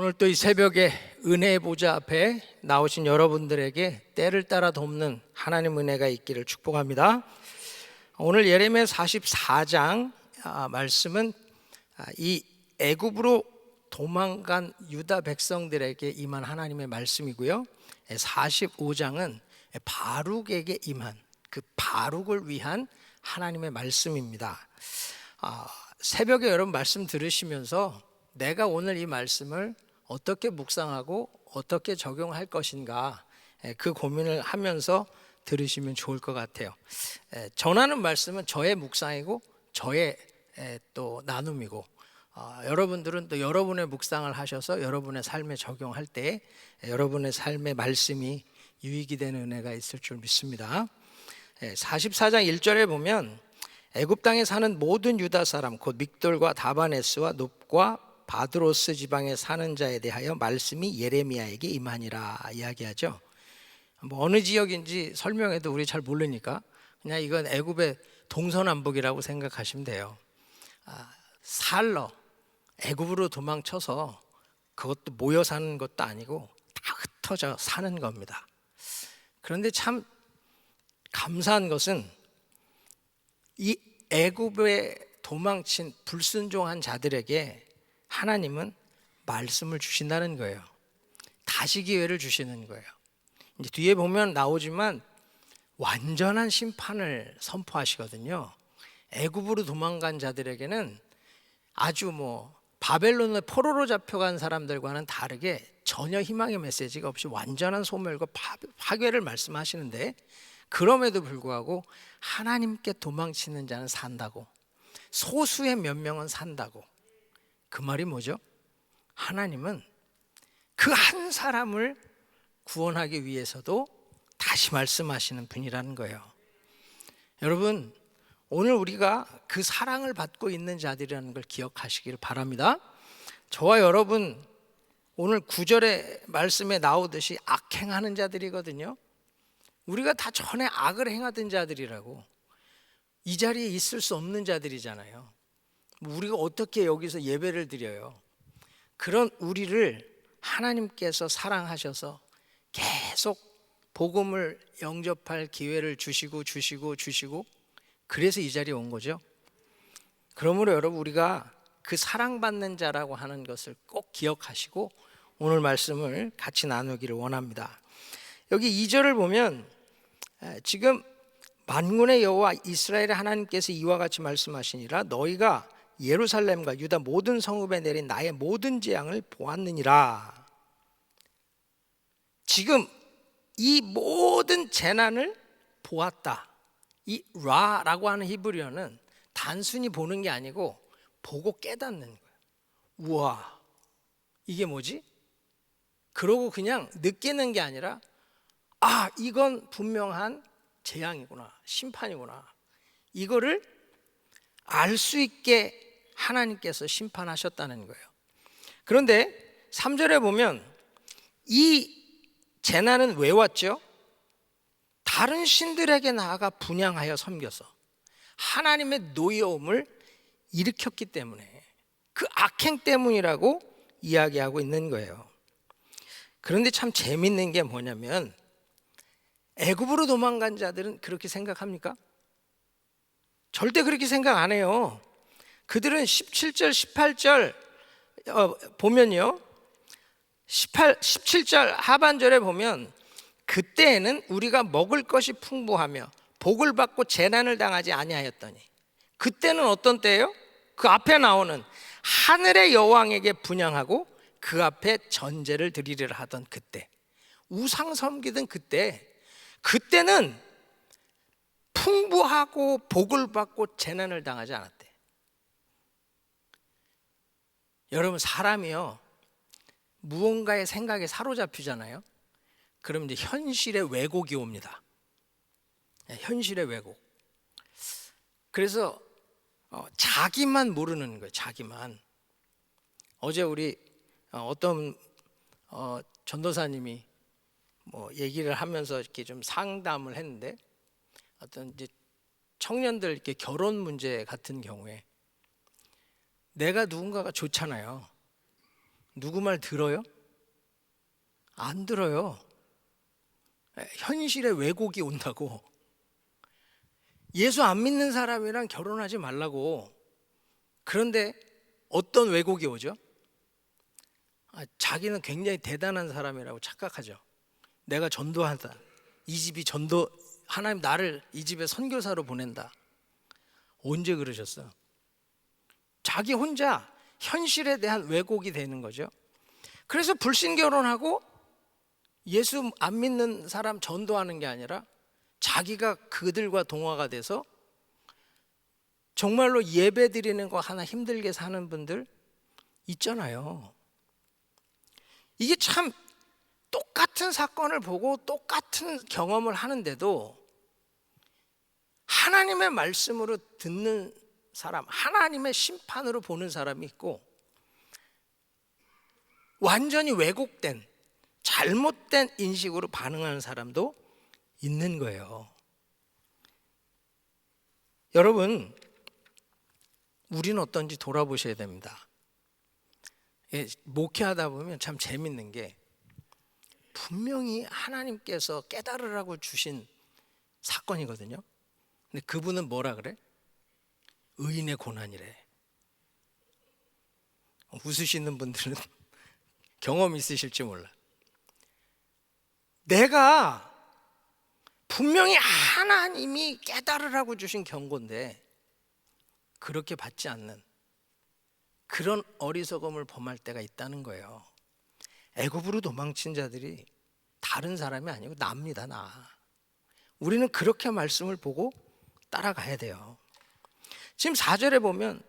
오늘 또 이 새벽에 은혜의 보좌 앞에 나오신 여러분들에게 때를 따라 돕는 하나님 은혜가 있기를 축복합니다. 오늘 예레미야 44장 말씀은 이 애굽으로 도망간 유다 백성들에게 임한 하나님의 말씀이고요. 45장은 바룩에게 임한 그 바룩을 위한 하나님의 말씀입니다. 새벽에 여러분 말씀 들으시면서 내가 오늘 이 말씀을 어떻게 묵상하고 어떻게 적용할 것인가, 그 고민을 하면서 들으시면 좋을 것 같아요. 전하는 말씀은 저의 묵상이고 저의 또 나눔이고, 여러분들은 또 여러분의 묵상을 하셔서 여러분의 삶에 적용할 때 여러분의 삶의 말씀이 유익이 되는 은혜가 있을 줄 믿습니다. 44장 1절에 보면 애굽 땅에 사는 모든 유다 사람 곧 믹돌과 다바네스와 놉과 바드로스 지방에 사는 자에 대하여 말씀이 예레미야에게 임하니라 이야기하죠. 뭐 어느 지역인지 설명해도 우리 잘 모르니까 그냥 이건 애굽의 동서남북이라고 생각하시면 돼요. 살러 애굽으로 도망쳐서 그것도 모여 사는 것도 아니고 다 흩어져 사는 겁니다. 그런데 참 감사한 것은 이 애굽에 도망친 불순종한 자들에게 하나님은 말씀을 주신다는 거예요. 다시 기회를 주시는 거예요. 이제 뒤에 보면 나오지만 완전한 심판을 선포하시거든요. 애굽으로 도망간 자들에게는 아주 바벨론의 포로로 잡혀간 사람들과는 다르게 전혀 희망의 메시지가 없이 완전한 소멸과 파괴를 말씀하시는데, 그럼에도 불구하고 하나님께 도망치는 자는 산다고, 소수의 몇 명은 산다고. 그 말이 뭐죠? 하나님은 그 한 사람을 구원하기 위해서도 다시 말씀하시는 분이라는 거예요. 여러분, 오늘 우리가 그 사랑을 받고 있는 자들이라는 걸 기억하시길 바랍니다. 저와 여러분 오늘 9절의 말씀에 나오듯이 악행하는 자들이거든요. 우리가 다 전에 악을 행하던 자들이라고. 이 자리에 있을 수 없는 자들이잖아요. 우리가 어떻게 여기서 예배를 드려요? 그런 우리를 하나님께서 사랑하셔서 계속 복음을 영접할 기회를 주시고 그래서 이 자리에 온 거죠. 그러므로 여러분, 우리가 그 사랑받는 자라고 하는 것을 꼭 기억하시고 오늘 말씀을 같이 나누기를 원합니다. 여기 2절을 보면 지금 만군의 여호와 이스라엘의 하나님께서 이와 같이 말씀하시니라 너희가 예루살렘과 유다 모든 성읍에 내린 나의 모든 재앙을 보았느니라. 지금 이 모든 재난을 보았다. 이 라라고 하는 히브리어는 단순히 보는 게 아니고 보고 깨닫는 거예요. 우와, 이게 뭐지? 그러고 그냥 느끼는 게 아니라 이건 분명한 재앙이구나, 심판이구나. 이거를 알 수 있게 하나님께서 심판하셨다는 거예요. 그런데 3절에 보면 이 재난은 왜 왔죠? 다른 신들에게 나아가 분향하여 섬겨서 하나님의 노여움을 일으켰기 때문에, 그 악행 때문이라고 이야기하고 있는 거예요. 그런데 참 재밌는 게 뭐냐면 애굽으로 도망간 자들은 그렇게 생각합니까? 절대 그렇게 생각 안 해요. 그들은 17절 18절 보면요, 17절 하반절에 보면 그때에는 우리가 먹을 것이 풍부하며 복을 받고 재난을 당하지 아니하였더니, 그때는 어떤 때예요? 그 앞에 나오는 하늘의 여왕에게 분향하고 그 앞에 전제를 드리려 하던 그때, 우상 섬기던 그때는 풍부하고 복을 받고 재난을 당하지 않았대. 여러분, 사람이요 무언가의 생각에 사로잡히잖아요. 그럼 이제 현실의 왜곡이 옵니다. 현실의 왜곡. 그래서 자기만 모르는 거예요. 자기만. 어제 우리 어떤 전도사님이 얘기를 하면서 이렇게 좀 상담을 했는데, 어떤 이제 청년들 이렇게 결혼 문제 같은 경우에 내가 누군가가 좋잖아요. 누구 말 들어요? 안 들어요. 현실에 왜곡이 온다고. 예수 안 믿는 사람이랑 결혼하지 말라고. 그런데 어떤 왜곡이 오죠? 자기는 굉장히 대단한 사람이라고 착각하죠. 내가 전도한다. 이 집이 전도, 하나님 나를 이 집에 선교사로 보낸다. 언제 그러셨어? 자기 혼자 현실에 대한 왜곡이 되는 거죠. 그래서 불신 결혼하고 예수 안 믿는 사람 전도하는 게 아니라 자기가 그들과 동화가 돼서 정말로 예배 드리는 거 하나 힘들게 사는 분들 있잖아요. 이게 참 똑같은 사건을 보고 똑같은 경험을 하는데도 하나님의 말씀으로 듣는 사람, 하나님의 심판으로 보는 사람이 있고 완전히 왜곡된 잘못된 인식으로 반응하는 사람도 있는 거예요. 여러분, 우리는 어떤지 돌아보셔야 됩니다. 목회하다 보면 참 재밌는 게 분명히 하나님께서 깨달으라고 주신 사건이거든요. 근데 그분은 뭐라 그래? 의인의 고난이래. 웃으시는 분들은 경험 있으실지 몰라. 내가 분명히 하나님이 깨달으라고 주신 경고인데 그렇게 받지 않는 그런 어리석음을 범할 때가 있다는 거예요. 애굽으로 도망친 자들이 다른 사람이 아니고 나입니다, 나. 우리는 그렇게 말씀을 보고 따라가야 돼요. 지금 4절에 보면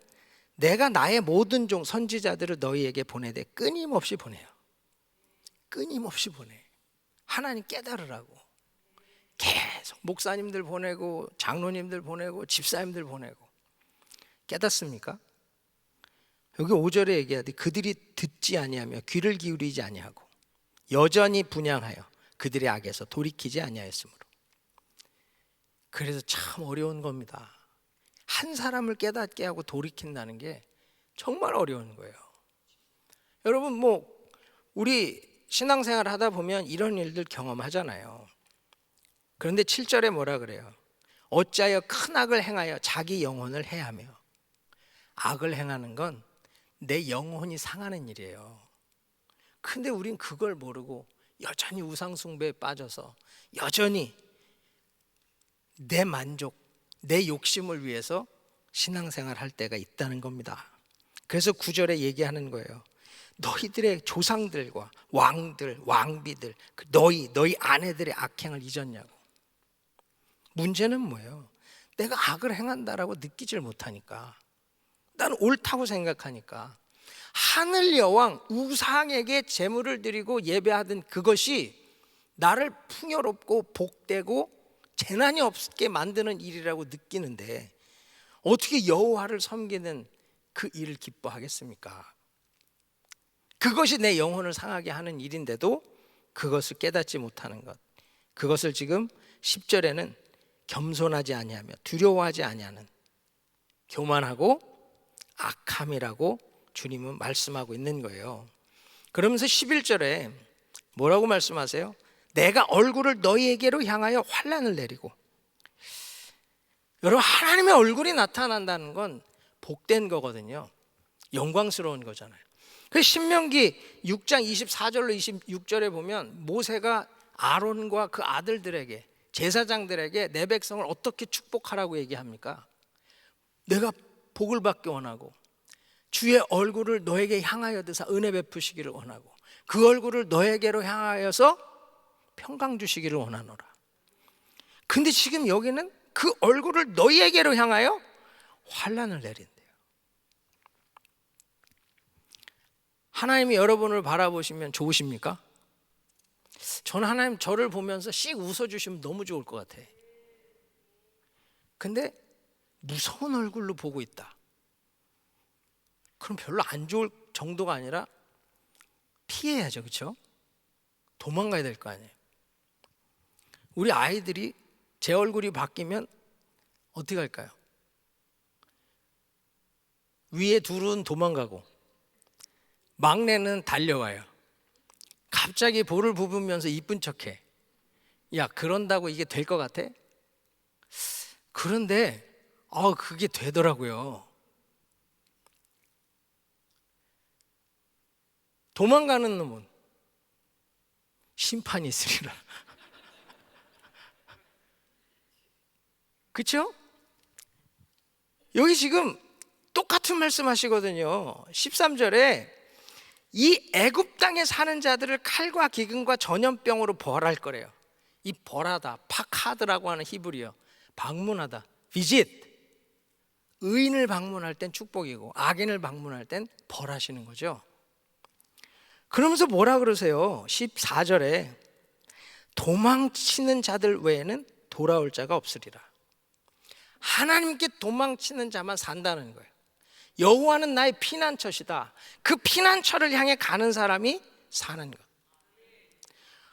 내가 나의 모든 종 선지자들을 너희에게 보내되 끊임없이 보내요. 끊임없이 보내. 하나님 깨달으라고. 계속 목사님들 보내고 장로님들 보내고 집사님들 보내고. 깨닫습니까? 여기 5절에 얘기하되 그들이 듣지 아니하며 귀를 기울이지 아니하고 여전히 분향하여 그들의 악에서 돌이키지 아니하였으므로. 그래서 참 어려운 겁니다. 한 사람을 깨닫게 하고 돌이킨다는 게 정말 어려운 거예요. 여러분, 우리 신앙생활 하다 보면 이런 일들 경험하잖아요. 그런데 7절에 뭐라 그래요? 어찌하여 큰 악을 행하여 자기 영혼을 해하며. 악을 행하는 건 내 영혼이 상하는 일이에요. 근데 우린 그걸 모르고 여전히 우상숭배에 빠져서 여전히 내 만족, 내 욕심을 위해서 신앙생활 할 때가 있다는 겁니다. 그래서 9절에 얘기하는 거예요. 너희들의 조상들과 왕들, 왕비들, 너희 아내들의 악행을 잊었냐고. 문제는 뭐예요? 내가 악을 행한다라고 느끼질 못하니까, 나는 옳다고 생각하니까 하늘 여왕 우상에게 제물을 드리고 예배하던 그것이 나를 풍요롭고 복되고 재난이 없게 만드는 일이라고 느끼는데 어떻게 여호와를 섬기는 그 일을 기뻐하겠습니까? 그것이 내 영혼을 상하게 하는 일인데도 그것을 깨닫지 못하는 것, 그것을 지금 10절에는 겸손하지 아니하며 두려워하지 아니하는 교만하고 악함이라고 주님은 말씀하고 있는 거예요. 그러면서 11절에 뭐라고 말씀하세요? 내가 얼굴을 너희에게로 향하여 환난을 내리고. 여러분, 하나님의 얼굴이 나타난다는 건 복된 거거든요. 영광스러운 거잖아요. 그 신명기 6장 24절로 26절에 보면 모세가 아론과 그 아들들에게, 제사장들에게 내 백성을 어떻게 축복하라고 얘기합니까? 내가 복을 받기 원하고 주의 얼굴을 너에게 향하여 드사 은혜 베푸시기를 원하고 그 얼굴을 너에게로 향하여서 평강 주시기를 원하노라. 근데 지금 여기는 그 얼굴을 너희에게로 향하여 환난을 내린대요. 하나님이 여러분을 바라보시면 좋으십니까? 저는 하나님 저를 보면서 씩 웃어주시면 너무 좋을 것 같아. 근데 무서운 얼굴로 보고 있다. 그럼 별로 안 좋을 정도가 아니라 피해야죠, 그렇죠? 도망가야 될 거 아니에요. 우리 아이들이 제 얼굴이 바뀌면 어떻게 할까요? 위에 둘은 도망가고 막내는 달려와요. 갑자기 볼을 부으면서 이쁜 척해. 야, 그런다고 이게 될 것 같아? 그런데 그게 되더라고요. 도망가는 놈은 심판이 있으리라. 그렇죠? 여기 지금 똑같은 말씀 하시거든요. 13절에 이 애굽 땅에 사는 자들을 칼과 기근과 전염병으로 벌할 거래요. 이 벌하다, 파카드라고 하는 히브리어, 방문하다, visit. 의인을 방문할 땐 축복이고 악인을 방문할 땐 벌하시는 거죠. 그러면서 뭐라 그러세요? 14절에 도망치는 자들 외에는 돌아올 자가 없으리라. 하나님께 도망치는 자만 산다는 거예요. 여호와는 나의 피난처시다. 그 피난처를 향해 가는 사람이 사는 것.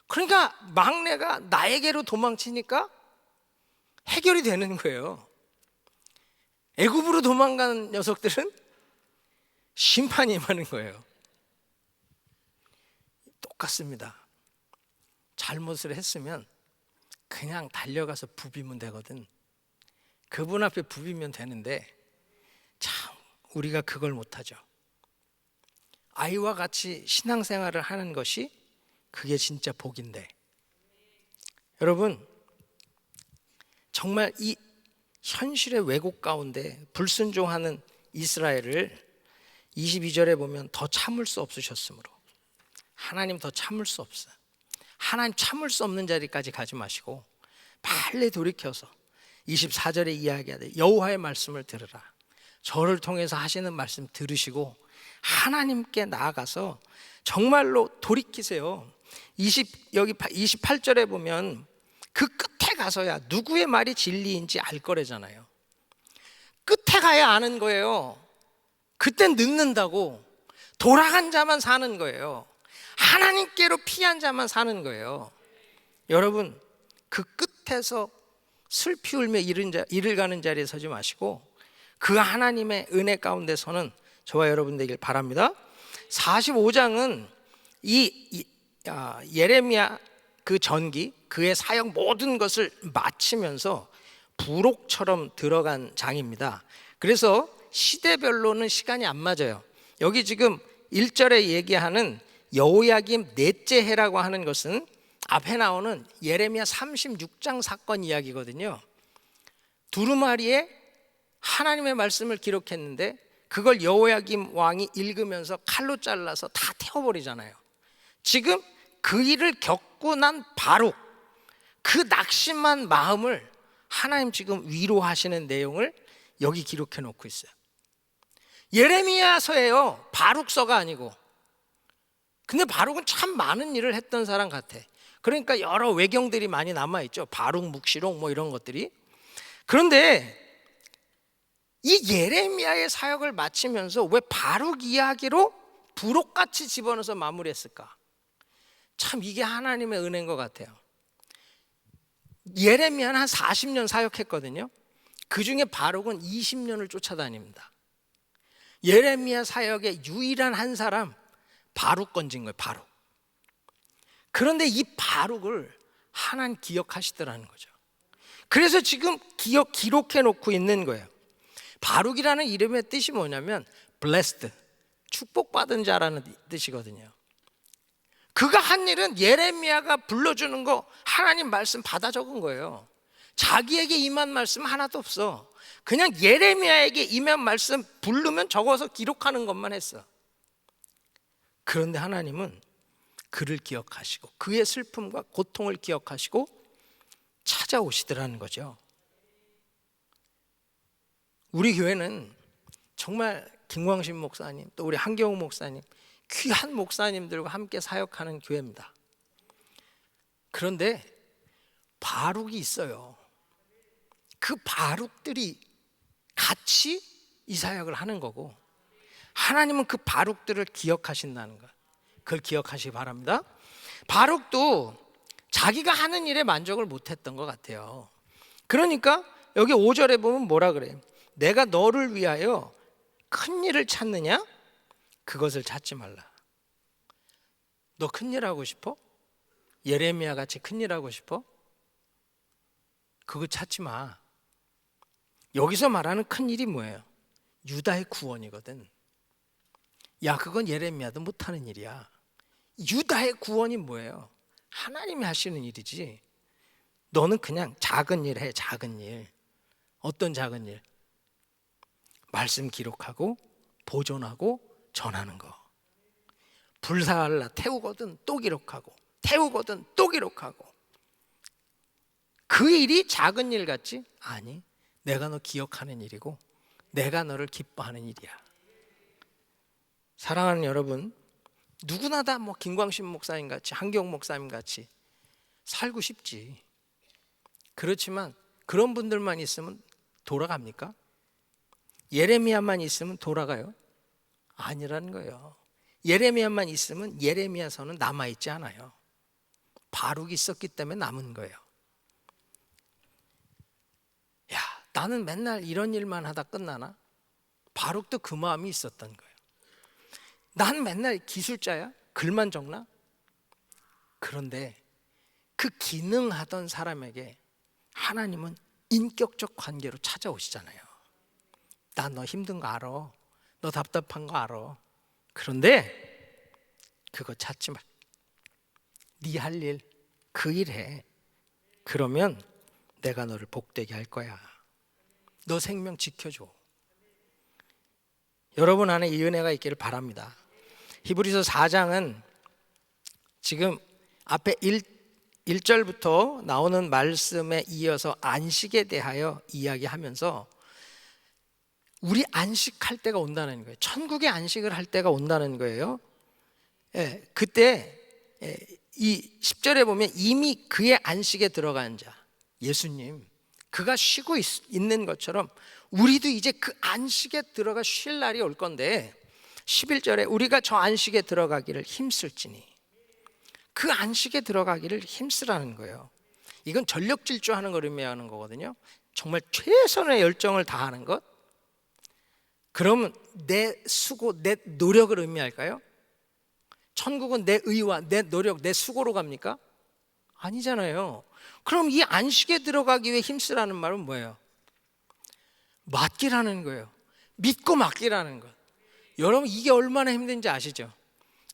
그러니까 막내가 나에게로 도망치니까 해결이 되는 거예요. 애굽으로 도망가는 녀석들은 심판이 임하는 거예요. 똑같습니다. 잘못을 했으면 그냥 달려가서 부비면 되거든. 그분 앞에 부비면 되는데 참 우리가 그걸 못하죠. 아이와 같이 신앙생활을 하는 것이 그게 진짜 복인데, 여러분 정말 이 현실의 왜곡 가운데 불순종하는 이스라엘을 22절에 보면 더 참을 수 없으셨으므로, 하나님 더 참을 수 없어요. 하나님 참을 수 없는 자리까지 가지 마시고 빨리 돌이켜서 24절에 이야기하되 여호와의 말씀을 들으라. 저를 통해서 하시는 말씀 들으시고 하나님께 나아가서 정말로 돌이키세요. 여기 28절에 보면 그 끝에 가서야 누구의 말이 진리인지 알 거래잖아요. 끝에 가야 아는 거예요. 그땐 늦는다고. 돌아간 자만 사는 거예요. 하나님께로 피한 자만 사는 거예요. 여러분 그 끝에서 슬피 울며 이를 가는 자리에 서지 마시고 그 하나님의 은혜 가운데서는 저와 여러분 되길 바랍니다. 45장은 예레미야 그 전기, 그의 사역 모든 것을 마치면서 부록처럼 들어간 장입니다. 그래서 시대별로는 시간이 안 맞아요. 여기 지금 1절에 얘기하는 여호야김 넷째 해라고 하는 것은 앞에 나오는 예레미야 36장 사건 이야기거든요. 두루마리에 하나님의 말씀을 기록했는데 그걸 여호야김 왕이 읽으면서 칼로 잘라서 다 태워버리잖아요. 지금 그 일을 겪고 난 바룩, 그 낙심한 마음을 하나님 지금 위로하시는 내용을 여기 기록해 놓고 있어요. 예레미야서예요. 바룩서가 아니고. 근데 바룩은 참 많은 일을 했던 사람 같아. 그러니까 여러 외경들이 많이 남아있죠. 바룩, 묵시록 뭐 이런 것들이. 그런데 이 예레미야의 사역을 마치면서 왜 바룩 이야기로 부록같이 집어넣어서 마무리했을까? 참 이게 하나님의 은혜인 것 같아요. 예레미야는 한 40년 사역했거든요. 그 중에 바룩은 20년을 쫓아다닙니다. 예레미야 사역의 유일한 한 사람 바룩 건진 거예요. 바룩. 그런데 이 바룩을 하나님 기억하시더라는 거죠. 그래서 지금 기록해 놓고 있는 거예요. 바룩이라는 이름의 뜻이 뭐냐면 blessed, 축복받은 자라는 뜻이거든요. 그가 한 일은 예레미야가 불러주는 거 하나님 말씀 받아 적은 거예요. 자기에게 임한 말씀 하나도 없어. 그냥 예레미야에게 임한 말씀 부르면 적어서 기록하는 것만 했어. 그런데 하나님은 그를 기억하시고 그의 슬픔과 고통을 기억하시고 찾아오시더라는 거죠. 우리 교회는 정말 김광신 목사님, 또 우리 한경우 목사님, 귀한 목사님들과 함께 사역하는 교회입니다. 그런데 바룩이 있어요. 그 바룩들이 같이 이 사역을 하는 거고 하나님은 그 바룩들을 기억하신다는 것, 그걸 기억하시기 바랍니다. 바룩도 자기가 하는 일에 만족을 못했던 것 같아요. 그러니까 여기 5절에 보면 뭐라 그래요? 내가 너를 위하여 큰 일을 찾느냐? 그것을 찾지 말라. 너 큰일 하고 싶어? 예레미야 같이 큰일 하고 싶어? 그거 찾지 마. 여기서 말하는 큰일이 뭐예요? 유다의 구원이거든. 야, 그건 예레미야도 못하는 일이야. 유다의 구원이 뭐예요? 하나님이 하시는 일이지. 너는 그냥 작은 일 해, 작은 일. 어떤 작은 일? 말씀 기록하고 보존하고 전하는 거. 불사할라 태우거든 또 기록하고, 태우거든 또 기록하고. 그 일이 작은 일 같지? 아니, 내가 너 기억하는 일이고 내가 너를 기뻐하는 일이야. 사랑하는 여러분, 누구나 다 뭐 김광신 목사님 같이, 한경 목사님 같이 살고 싶지. 그렇지만 그런 분들만 있으면 돌아갑니까? 예레미야만 있으면 돌아가요? 아니라는 거예요. 예레미야만 있으면 예레미야서는 남아있지 않아요. 바룩이 있었기 때문에 남은 거예요. 야, 나는 맨날 이런 일만 하다 끝나나? 바룩도 그 마음이 있었던 거예요. 난 맨날 기술자야? 글만 적나? 그런데 그 기능하던 사람에게 하나님은 인격적 관계로 찾아오시잖아요. 나 너 힘든 거 알아. 너 답답한 거 알아. 그런데 그거 찾지 마. 네 할 일, 그 일 해. 그러면 내가 너를 복되게 할 거야. 너 생명 지켜줘. 여러분 안에 이 은혜가 있기를 바랍니다. 히브리서 4장은 지금 앞에 1절부터 나오는 말씀에 이어서 안식에 대하여 이야기하면서 우리 안식할 때가 온다는 거예요. 천국의 안식을 할 때가 온다는 거예요. 예, 그때 이 10절에 보면 이미 그의 안식에 들어간 자, 예수님, 그가 쉬고 있는 것처럼 우리도 이제 그 안식에 들어가 쉴 날이 올 건데 11절에 우리가 저 안식에 들어가기를 힘쓸지니, 그 안식에 들어가기를 힘쓰라는 거예요. 이건 전력 질주하는 걸 의미하는 거거든요. 정말 최선의 열정을 다하는 것. 그러면 내 수고, 내 노력을 의미할까요? 천국은 내 의와 내 노력, 내 수고로 갑니까? 아니잖아요. 그럼 이 안식에 들어가기 위해 힘쓰라는 말은 뭐예요? 맡기라는 거예요. 믿고 맡기라는 것. 여러분, 이게 얼마나 힘든지 아시죠?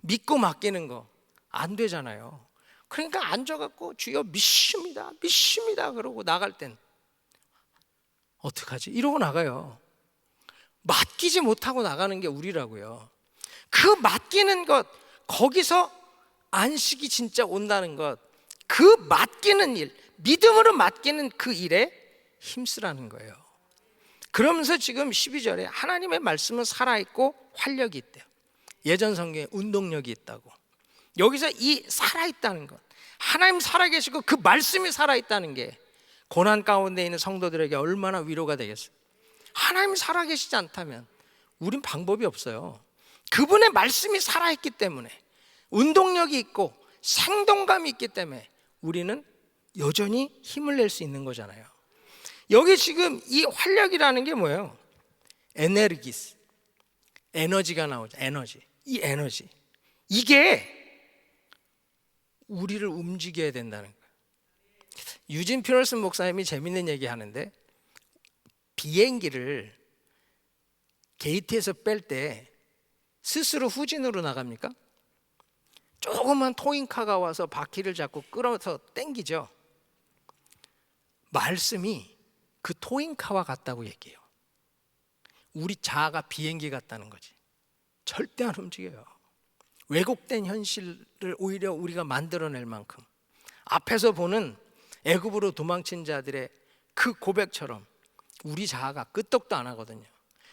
믿고 맡기는 거 안 되잖아요. 그러니까 앉아갖고 주여 믿습니다, 믿습니다 그러고 나갈 땐 어떡하지? 이러고 나가요. 맡기지 못하고 나가는 게 우리라고요. 그 맡기는 것, 거기서 안식이 진짜 온다는 것, 그 맡기는 일, 믿음으로 맡기는 그 일에 힘쓰라는 거예요. 그러면서 지금 12절에 하나님의 말씀은 살아있고 활력이 있대요. 예전 성경에 운동력이 있다고. 여기서 이 살아있다는 것, 하나님 살아계시고 그 말씀이 살아있다는 게 고난 가운데 있는 성도들에게 얼마나 위로가 되겠어요. 하나님 살아계시지 않다면 우린 방법이 없어요. 그분의 말씀이 살아있기 때문에, 운동력이 있고 생동감이 있기 때문에 우리는 여전히 힘을 낼 수 있는 거잖아요. 여기 지금 이 활력이라는 게 뭐예요? 에너기스, 에너지가 나오죠. 에너지. 이 에너지, 이게 우리를 움직여야 된다는 거예요. 유진 피널슨 목사님이 재밌는 얘기 하는데, 비행기를 게이트에서 뺄 때 스스로 후진으로 나갑니까? 조그만 토잉카가 와서 바퀴를 잡고 끌어서 당기죠. 말씀이 그 토잉카와 같다고 얘기해요. 우리 자아가 비행기 같다는 거지. 절대 안 움직여요. 왜곡된 현실을 오히려 우리가 만들어낼 만큼, 앞에서 보는 애굽으로 도망친 자들의 그 고백처럼 우리 자아가 끄떡도 안 하거든요.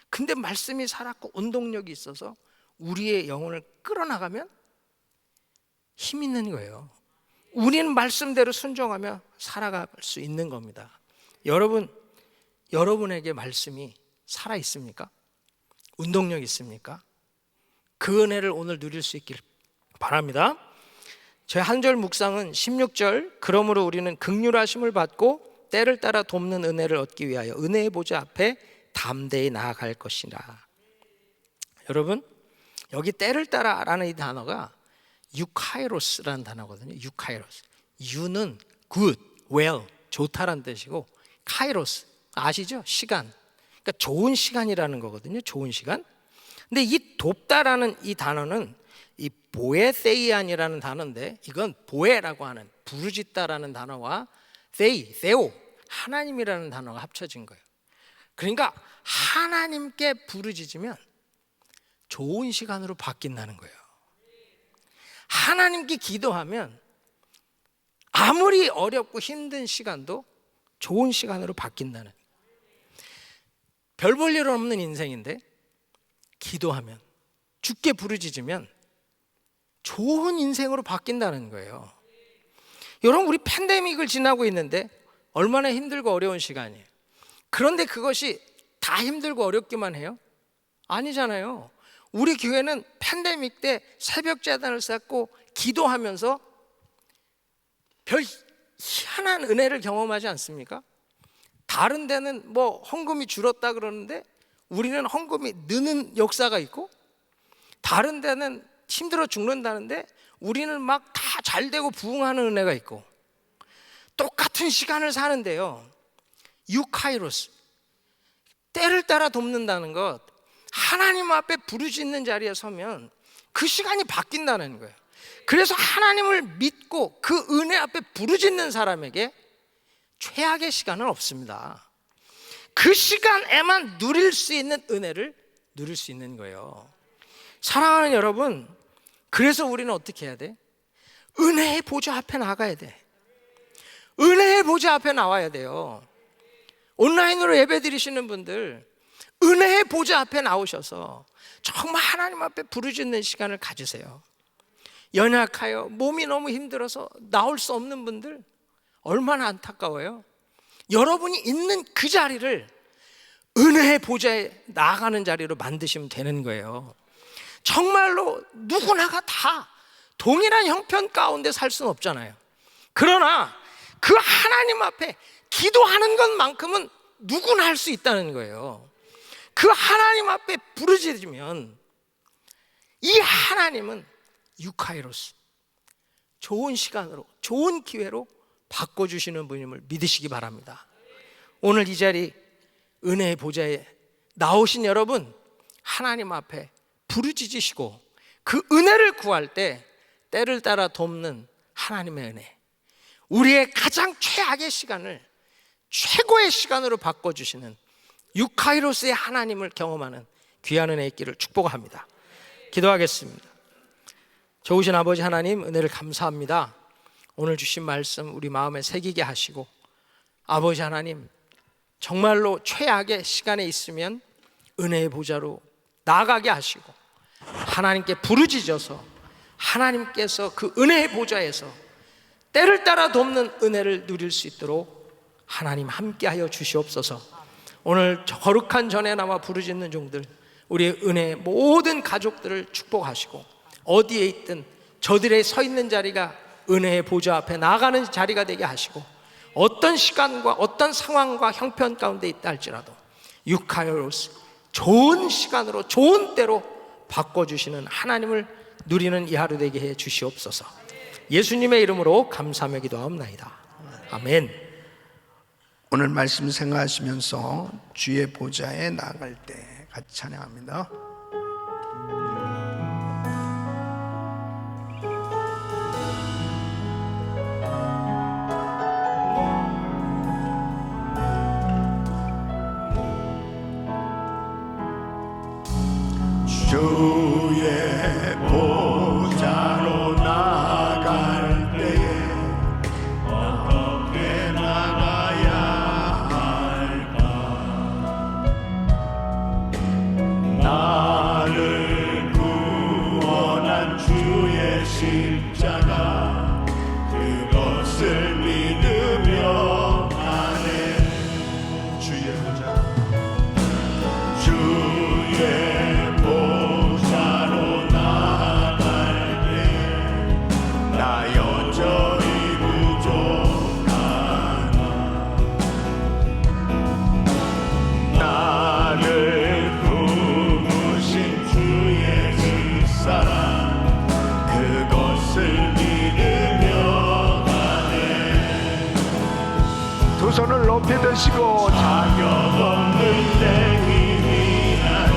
근데 말씀이 살았고 운동력이 있어서 우리의 영혼을 끌어나가면 힘 있는 거예요. 우리는 말씀대로 순종하며 살아갈 수 있는 겁니다. 여러분에게 말씀이 살아 있습니까? 운동력 있습니까? 그 은혜를 오늘 누릴 수 있길 바랍니다. 제 한 절 묵상은 16절, 그러므로 우리는 긍휼하심을 받고 때를 따라 돕는 은혜를 얻기 위하여 은혜의 보좌 앞에 담대히 나아갈 것이라. 여러분, 여기 때를 따라라는 이 단어가 유카이로스라는 단어거든요. 유카이로스. 유는 good, well, 좋다라는 뜻이고, 카이로스 아시죠? 시간. 그러니까 좋은 시간이라는 거거든요. 좋은 시간. 근데 이 돕다라는 이 단어는 이 보에세이안이라는 단어인데, 이건 보에라고 하는 부르짖다라는 단어와 세오, 하나님이라는 단어가 합쳐진 거예요. 그러니까 하나님께 부르짖으면 좋은 시간으로 바뀐다는 거예요. 하나님께 기도하면 아무리 어렵고 힘든 시간도 좋은 시간으로 바뀐다는, 별 볼 일 없는 인생인데 기도하면, 주께 부르짖으면 좋은 인생으로 바뀐다는 거예요. 여러분, 우리 팬데믹을 지나고 있는데 얼마나 힘들고 어려운 시간이에요. 그런데 그것이 다 힘들고 어렵기만 해요? 아니잖아요. 우리 교회는 팬데믹 때 새벽 제단을 쌓고 기도하면서 별 희한한 은혜를 경험하지 않습니까? 다른 데는 뭐 헌금이 줄었다 그러는데 우리는 헌금이 느는 역사가 있고, 다른 데는 힘들어 죽는다는데 우리는 막 다 잘 되고 부흥하는 은혜가 있고, 똑같은 시간을 사는데요, 유카이로스, 때를 따라 돕는다는 것, 하나님 앞에 부르짖는 자리에 서면 그 시간이 바뀐다는 거예요. 그래서 하나님을 믿고 그 은혜 앞에 부르짖는 사람에게 최악의 시간은 없습니다. 그 시간에만 누릴 수 있는 은혜를 누릴 수 있는 거예요. 사랑하는 여러분, 그래서 우리는 어떻게 해야 돼? 은혜의 보좌 앞에 나가야 돼. 은혜의 보좌 앞에 나와야 돼요. 온라인으로 예배 드리시는 분들, 은혜의 보좌 앞에 나오셔서 정말 하나님 앞에 부르짖는 시간을 가지세요. 연약하여 몸이 너무 힘들어서 나올 수 없는 분들, 얼마나 안타까워요. 여러분이 있는 그 자리를 은혜의 보좌에 나아가는 자리로 만드시면 되는 거예요. 정말로 누구나가 다 동일한 형편 가운데 살 수는 없잖아요. 그러나 그 하나님 앞에 기도하는 것만큼은 누구나 할 수 있다는 거예요. 그 하나님 앞에 부르짖으면 이 하나님은 유카이로스, 좋은 시간으로, 좋은 기회로 바꿔주시는 분임을 믿으시기 바랍니다. 오늘 이 자리 은혜의 보좌에 나오신 여러분, 하나님 앞에 부르짖으시고 그 은혜를 구할 때 때를 따라 돕는 하나님의 은혜, 우리의 가장 최악의 시간을 최고의 시간으로 바꿔주시는 유카이로스의 하나님을 경험하는 귀한 은혜의 있기를 축복합니다. 기도하겠습니다. 좋으신 아버지 하나님, 은혜를 감사합니다. 오늘 주신 말씀 우리 마음에 새기게 하시고, 아버지 하나님, 정말로 최악의 시간에 있으면 은혜의 보좌로 나아가게 하시고, 하나님께 부르짖어서 하나님께서 그 은혜의 보좌에서 때를 따라 돕는 은혜를 누릴 수 있도록 하나님 함께하여 주시옵소서. 오늘 거룩한 전에 나와 부르짖는 종들, 우리의 은혜의 모든 가족들을 축복하시고, 어디에 있든 저들의 서 있는 자리가 은혜의 보좌 앞에 나아가는 자리가 되게 하시고, 어떤 시간과 어떤 상황과 형편 가운데 있다 할지라도 유카이로스, 좋은 시간으로 좋은 때로 바꿔주시는 하나님을 누리는 이 하루 되게 해 주시옵소서. 예수님의 이름으로 감사하며 기도하옵나이다. 아멘. 오늘 말씀 생각하시면서 주의 보좌에 나갈 때 같이 찬양합니다. 주의 보좌로 나갈 때에 어떻게 나가야 할까? 나를 구원한 주의 십자가, 그것을 믿으며 가네. 주의 보좌, 주의 그것을 두 손을 높이 드시고 자격 없는 내 힘이 아니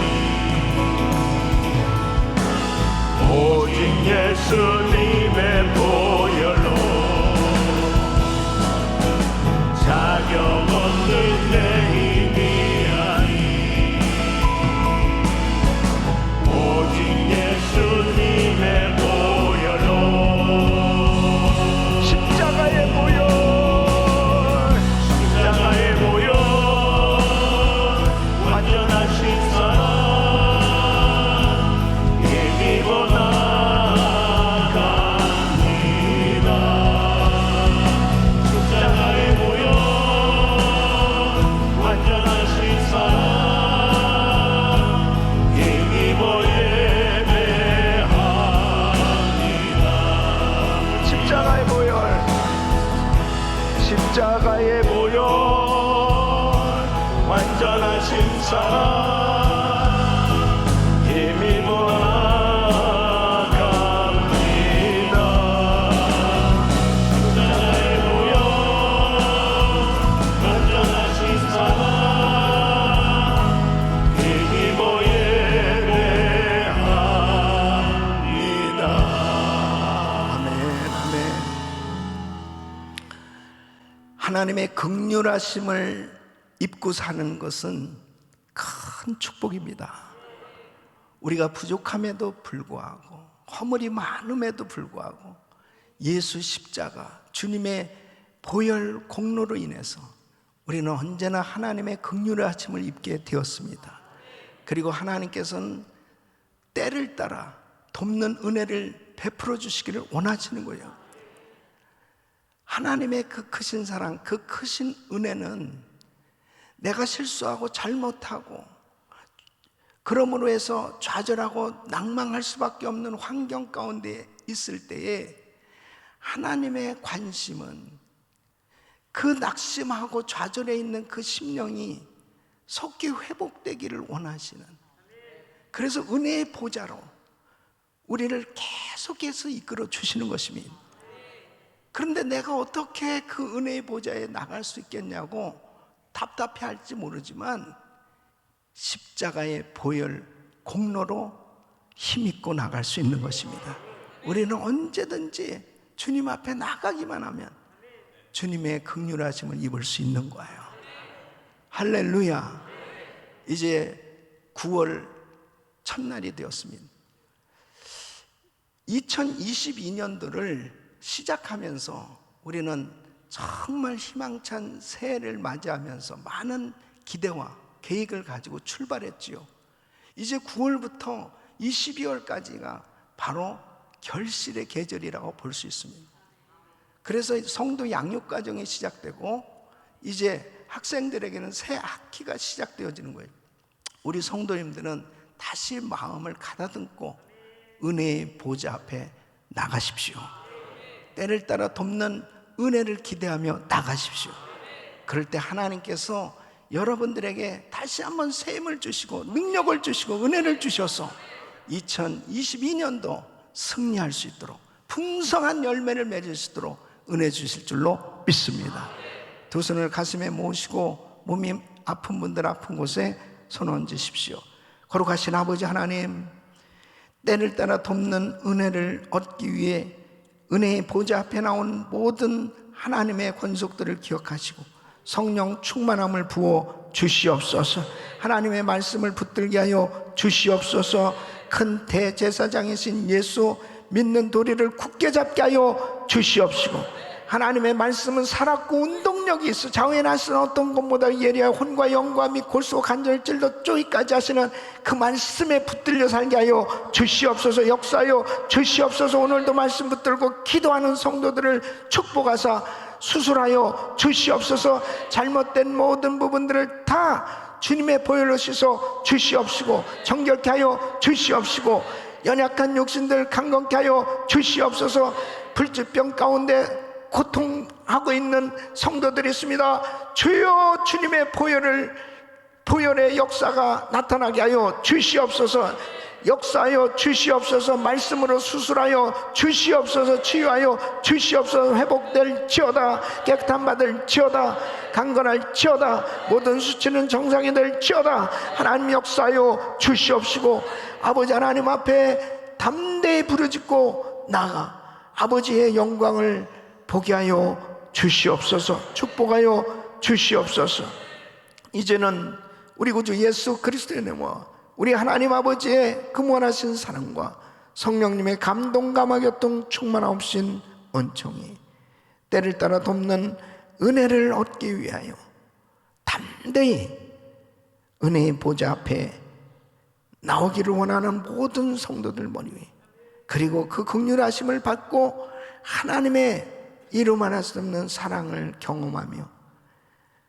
오직 예수님의 보혈로 자격 없는 내 힘이 아니 오직 예수님의 보혈로 십자가의 보혈, 십자가의 보혈 완전하신 사랑 힘입어 나갑니다. 십자가의 보혈 완전하신 사랑 힘입어 예배합니다. 십자가의 보혈, 십자가의 보혈, 완전하신 사랑 힘입어 나갑니다. 십자가의 보혈 완전하신 사랑 힘입어 예배합니다. 아멘, 아멘. 하나님의 긍휼하심을 입고 사는 것은 큰 축복입니다. 우리가 부족함에도 불구하고, 허물이 많음에도 불구하고 예수 십자가, 주님의 보혈 공로로 인해서 우리는 언제나 하나님의 긍휼하심을 입게 되었습니다. 그리고 하나님께서는 때를 따라 돕는 은혜를 베풀어 주시기를 원하시는 거예요. 하나님의 그 크신 사랑, 그 크신 은혜는 내가 실수하고 잘못하고 그러므로 해서 좌절하고 낭망할 수밖에 없는 환경 가운데 있을 때에 하나님의 관심은 그 낙심하고 좌절해 있는 그 심령이 속히 회복되기를 원하시는, 그래서 은혜의 보좌로 우리를 계속해서 이끌어 주시는 것입니다. 그런데 내가 어떻게 그 은혜의 보좌에 나갈 수 있겠냐고 답답해 할지 모르지만 십자가의 보혈 공로로 힘입고 나갈 수 있는 것입니다. 우리는 언제든지 주님 앞에 나가기만 하면 주님의 긍휼하심을 입을 수 있는 거예요. 할렐루야. 이제 9월 첫날이 되었습니다. 2022년도를 시작하면서 우리는 정말 희망찬 새해를 맞이하면서 많은 기대와 계획을 가지고 출발했지요. 이제 9월부터 이 12월까지가 바로 결실의 계절이라고 볼 수 있습니다. 그래서 성도 양육 과정이 시작되고 이제 학생들에게는 새 학기가 시작되어지는 거예요. 우리 성도님들은 다시 마음을 가다듬고 은혜의 보좌 앞에 나가십시오. 때를 따라 돕는 은혜를 기대하며 나가십시오. 그럴 때 하나님께서 여러분들에게 다시 한번 새 힘을 주시고 능력을 주시고 은혜를 주셔서 2022년도 승리할 수 있도록 풍성한 열매를 맺을 수 있도록 은혜 주실 줄로 믿습니다. 두 손을 가슴에 모으시고 몸이 아픈 분들 아픈 곳에 손 얹으십시오. 거룩하신 아버지 하나님, 때를 따라 돕는 은혜를 얻기 위해 은혜의 보좌 앞에 나온 모든 하나님의 권속들을 기억하시고 성령 충만함을 부어 주시옵소서. 하나님의 말씀을 붙들게 하여 주시옵소서. 큰 대제사장이신 예수 믿는 도리를 굳게 잡게 하여 주시옵시고, 하나님의 말씀은 살았고 운동력이 있어 좌우에 나서는 어떤 것보다 예리하 혼과 영과 및 골수와 간절을 찔러 쪼이까지 하시는 그 말씀에 붙들려 살게 하여 주시옵소서. 역사하여 주시옵소서. 오늘도 말씀 붙들고 기도하는 성도들을 축복하사 수술하여 주시옵소서. 잘못된 모든 부분들을 다 주님의 보혈로 씻어 주시옵시고 정결케 하여 주시옵시고 연약한 육신들 강건케 하여 주시옵소서. 불치병 가운데 고통하고 있는 성도들이 있습니다. 주여 주님의 보혈의 역사가 나타나게 하여 주시옵소서. 역사하여 주시옵소서. 말씀으로 수술하여 주시옵소서. 치유하여 주시옵소서. 회복될지어다. 깨끗한 받을지어다. 강건할지어다. 모든 수치는 정상이 될지어다. 하나님 역사하여 주시옵시고 아버지 하나님 앞에 담대히 부르짖고 나아가 아버지의 영광을 보게 하여 주시옵소서. 축복하여 주시옵소서. 이제는 우리 구주 예수 그리스도의 이름으로 우리 하나님 아버지의 그무한하신 사랑과 성령님의 감동 감화교통 충만하옵신 은총이 때를 따라 돕는 은혜를 얻기 위하여 담대히 은혜의 보좌 앞에 나오기를 원하는 모든 성도들 머리 위에, 그리고 그 긍휼하심을 받고 하나님의 이름 하나 수 없는 사랑을 경험하며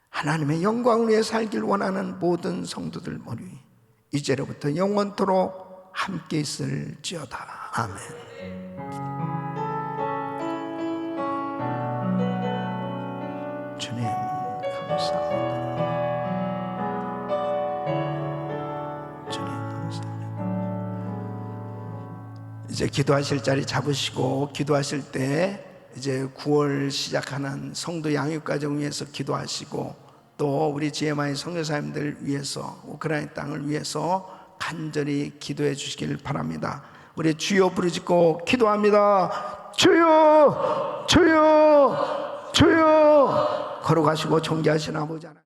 하나님의 영광을 위해 살길 원하는 모든 성도들 머리 위에 이제로부터 영원토록 함께 있을지어다. 아멘. 주님 감사합니다. 주님 감사합니다. 이제 기도하실 자리 잡으시고, 기도하실 때 이제 9월 시작하는 성도 양육과정 위해서 기도하시고, 또 우리 GMI 선교사님들 위해서, 우크라이나 땅을 위해서 간절히 기도해 주시길 바랍니다. 우리 주여 부르짖고 기도합니다. 주여, 주여, 주여. 걸어가시고 존귀하신 아버지 하나님,